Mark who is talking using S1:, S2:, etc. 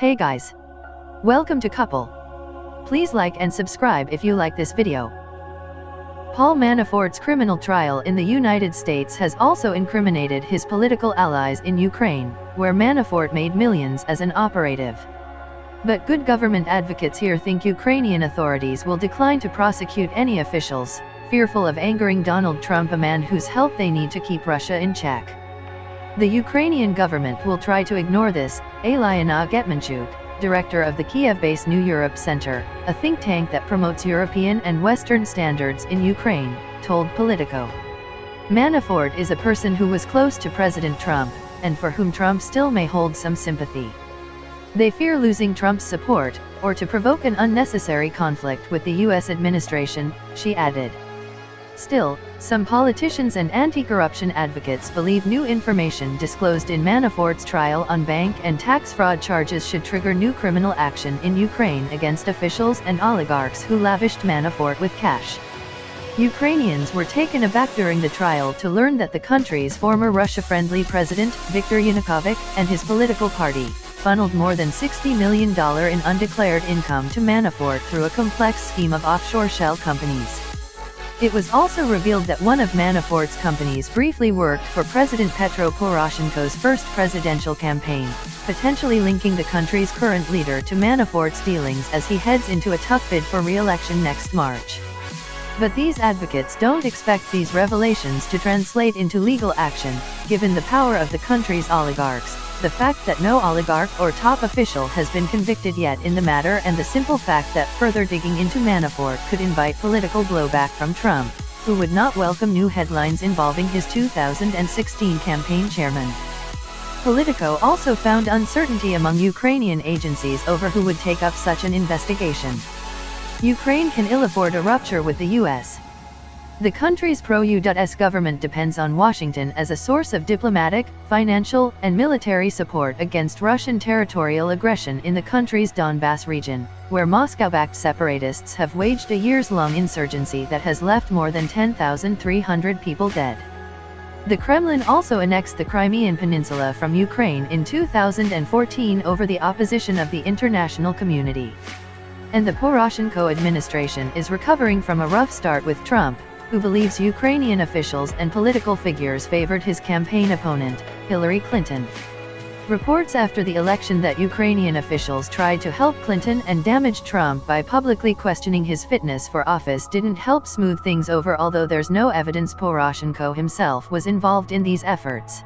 S1: Hey guys! Welcome to Couple. Please like and subscribe if you like this video. Paul Manafort's criminal trial in the United States has also incriminated his political allies in Ukraine, where Manafort made millions as an operative. But good government advocates here think Ukrainian authorities will decline to prosecute any officials, fearful of angering Donald Trump, a man whose help they need to keep Russia in check. The Ukrainian government will try to ignore this, Alyona Getmanchuk, director of the Kiev-based New Europe Center, a think tank that promotes European and Western standards in Ukraine, told Politico. Manafort is a person who was close to President Trump, and for whom Trump still may hold some sympathy. They fear losing Trump's support, or to provoke an unnecessary conflict with the U.S. administration, she added. Still, some politicians and anti-corruption advocates believe new information disclosed in Manafort's trial on bank and tax fraud charges should trigger new criminal action in Ukraine against officials and oligarchs who lavished Manafort with cash. Ukrainians were taken aback during the trial to learn that the country's former Russia-friendly president, Viktor Yanukovych, and his political party, funneled more than $60 million in undeclared income to Manafort through a complex scheme of offshore shell companies. It was also revealed that one of Manafort's companies briefly worked for President Petro Poroshenko's first presidential campaign, potentially linking the country's current leader to Manafort's dealings as he heads into a tough bid for re-election next March. But these advocates don't expect these revelations to translate into legal action, given the power of the country's oligarchs, the fact that no oligarch or top official has been convicted yet in the matter, and the simple fact that further digging into Manafort could invite political blowback from Trump, who would not welcome new headlines involving his 2016 campaign chairman. Politico also found uncertainty among Ukrainian agencies over who would take up such an investigation. Ukraine can ill afford a rupture with the U.S. The country's pro-US government depends on Washington as a source of diplomatic, financial, and military support against Russian territorial aggression in the country's Donbass region, where Moscow-backed separatists have waged a years-long insurgency that has left more than 10,300 people dead. The Kremlin also annexed the Crimean Peninsula from Ukraine in 2014 over the opposition of the international community. And the Poroshenko administration is recovering from a rough start with Trump, who believes Ukrainian officials and political figures favored his campaign opponent, Hillary Clinton. Reports after the election that Ukrainian officials tried to help Clinton and damage Trump by publicly questioning his fitness for office didn't help smooth things over, although there's no evidence Poroshenko himself was involved in these efforts.